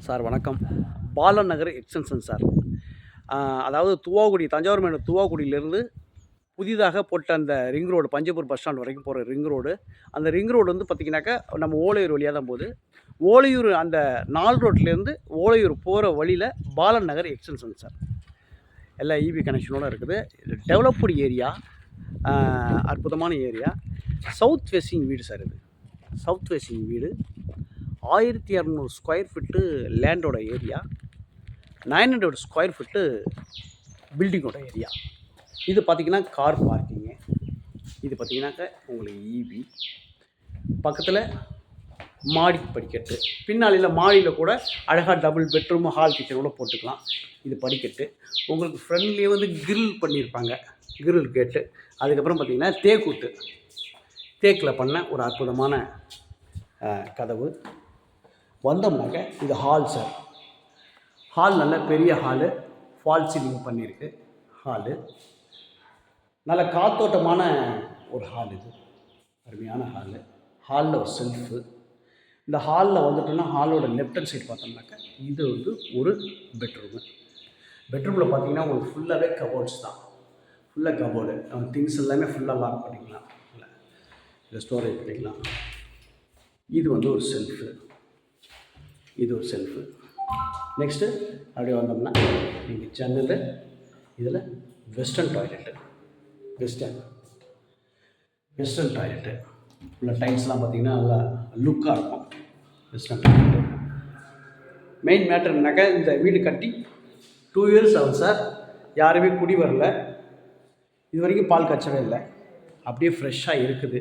Sir வணக்கம். Balan Nagar extension sir. அதாவது துவாக்குடி, தஞ்சாவூர் மாவட்டம் துவாக்குடியிலேருந்து புதிதாக போட்ட அந்த ring road, Panjappur bus stand வரைக்கும் போகிற ரிங் ரோடு. அந்த ரிங் ரோடு வந்து பார்த்திங்கனாக்கா நம்ம ஓலையூர் வழியாக தான் போகுது. ஓலையூர் அந்த 4 ரோட்லேருந்து ஓலையூர் போகிற வழியில் பாலன் நகர் எக்ஸ்டென்ஷன் சார். எல்லா இபி கனெக்ஷனோடு இருக்குது. டெவலப்டு ஏரியா, அற்புதமான ஏரியா. சவுத் ஃபேஸிங் வீடு சார் இது. சவுத் ஃபேஸிங் வீடு 1200 ஸ்கொயர் ஃபீட்டு லேண்டோட ஏரியா, 900 ஸ்கொயர் ஃபீட்டு பில்டிங்கோட ஏரியா. இது பார்த்திங்கன்னா கார் பார்க்கிங்கு. இது பார்த்திங்கனாக்கா உங்களுக்கு இபி. பக்கத்தில் மாடி படிக்கட்டு, பின்னாளில் மாடியில் கூட அழகாக டபுள் பெட்ரூம் ஹால் கிச்சனோட போட்டுக்கலாம். இது படிக்கட்டு. உங்களுக்கு ஃப்ரண்ட்லேயே வந்து கிரில் பண்ணியிருப்பாங்க, கிரில் கேட்டு. அதுக்கப்புறம் பார்த்திங்கன்னா தேக்கில் பண்ண ஒரு அற்புதமான கதவு. வந்தோம்னாக்க இது ஹால் சார். ஹால் நல்ல பெரிய ஹாலு, ஃபால் சீலிங் பண்ணியிருக்கு ஹாலு. நல்ல காத்தோட்டமான ஒரு ஹால் இது, அருமையான ஹாலு. ஹாலில் ஒரு செல்ஃபு. இந்த ஹாலில் வந்துட்டோம்னா ஹாலோட லெஃப்ட் ஹேண்ட் சைடு பார்த்தோம்னாக்கா இது வந்து ஒரு பெட்ரூமு. பெட்ரூமில் பார்த்தீங்கன்னா உங்களுக்கு ஃபுல்லாகவே கபோர்ட்ஸ் தான். ஃபுல்லாக கபோர்டு, திங்ஸ் எல்லாமே ஃபுல்லாக லாக் பண்ணிக்கலாம், இல்லை ஸ்டோரேஜ் பண்ணிக்கலாம். இது வந்து ஒரு செல்ஃபு, இது ஒரு செல்ஃபு. நெக்ஸ்ட்டு அப்படியே வந்தோம்னா இங்கே ஜன்னல், இதில் வெஸ்டர்ன் டாய்லெட்டு, வெஸ்டர்ன் டாய்லெட்டு. உள்ள டைல்ஸ்லாம் பார்த்திங்கன்னா நல்லா லுக்காக இருக்கும். Western toilet. மெயின் மேட்டர்னாக்கா இந்த வீடு கட்டி 2 இயர்ஸ் ஆகும் சார். யாருமே குடி வரல, இது வரைக்கும் பால் காய்ச்சவே இல்லை, அப்படியே ஃப்ரெஷ்ஷாக இருக்குது.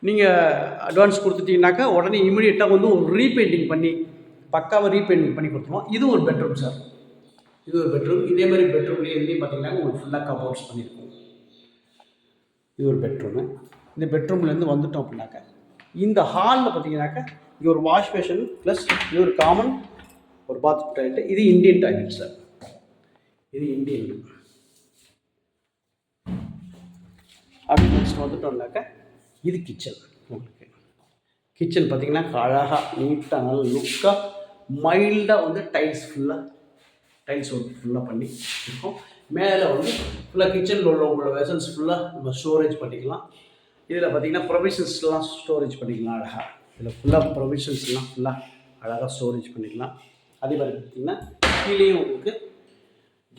நீங்கள் அட்வான்ஸ் கொடுத்துட்டிங்கனாக்கா உடனே இமீடியட்டாக வந்து ஒரு ரீபெயிண்டிங் பண்ணி பக்காவாக ரீபெயிண்டிங் பண்ணி கொடுத்துருவோம். இது ஒரு பெட்ரூம் சார். இது ஒரு பெட்ரூம். இதே மாதிரி பெட்ரூம்லேயே எதுலேயும் பார்த்தீங்கன்னா உங்களுக்கு ஃபுல்லாக கபோர்ட்ஸ் பண்ணியிருக்கோம். இது ஒரு பெட்ரூமு. இந்த பெட்ரூம்லேருந்து வந்துட்டோம் அப்படின்னாக்கா இந்த ஹாலில் பார்த்தீங்கன்னாக்கா இங்கே ஒரு வாஷ் பேஷன் ப்ளஸ் இது ஒரு காமன் ஒரு பாத்ரூம் டாய்லெட். இது இந்தியன் டாய்லெட் சார். இது இந்தியன். அப்படி நெக்ஸ்ட் வந்துட்டோம்னாக்கா இது கிச்சன். உங்களுக்கு கிச்சன் பார்த்திங்கன்னா அழகாக நீட்டாக நல்லா லுக்காக மைல்டாக வந்து டைல்ஸ் ஒர்க் ஃபுல்லாக பண்ணி இருக்கும். மேலே வந்து ஃபுல்லாக கிச்சனில் உள்ள வெசல்ஸ் ஃபுல்லாக நம்ம ஸ்டோரேஜ் பண்ணிக்கலாம். இதில் பார்த்திங்கன்னா ப்ரொவிஷன்ஸ்லாம் ஸ்டோரேஜ் பண்ணிக்கலாம் அழகாக. இதில் ஃபுல்லாக ப்ரொவிஷன்ஸ்லாம் ஃபுல்லாக அழகாக ஸ்டோரேஜ் பண்ணிக்கலாம். அதே மாதிரி பார்த்திங்கன்னா கீழேயும் உங்களுக்கு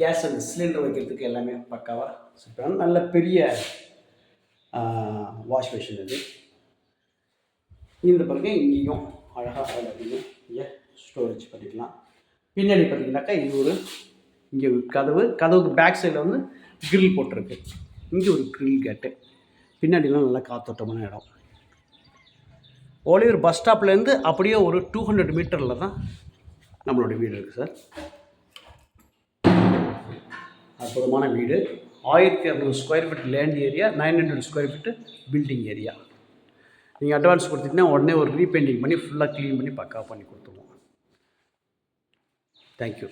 கேஸ் அந்த சிலிண்டர் வைக்கிறதுக்கு எல்லாமே பக்காவாக சூப்பரான நல்ல பெரிய வாஷ் பேஷன் இது. இந்த பக்கம் இங்கேயும் அழகாக எல்லாத்தையும் இங்கே ஸ்டோரேஜ் பண்ணிக்கலாம். பின்னாடி பார்த்தீங்கன்னாக்கா இது ஒரு இங்கே ஒரு கதவுக்கு பேக் சைடில் வந்து கிரில் போட்டிருக்கு. இங்கே ஒரு கிரில் கேட்டு. பின்னாடிலாம் நல்லா காத்தோட்டமான இடம். ஓலையூர் பஸ் ஸ்டாப்லேருந்து அப்படியே ஒரு 200 மீட்டரில் தான் நம்மளுடைய வீடு இருக்குது சார். அற்புதமான வீடு. 1200 square feet land area, 900 square feet building area. நீங்கள் அட்வான்ஸ் கொடுத்தீங்கன்னா உடனே ஒரு ரீபெயிண்டிங் பண்ணி ஃபுல்லாக க்ளீன் பண்ணி பக்காவாக பண்ணி கொடுத்துருவோம். தேங்க்யூ.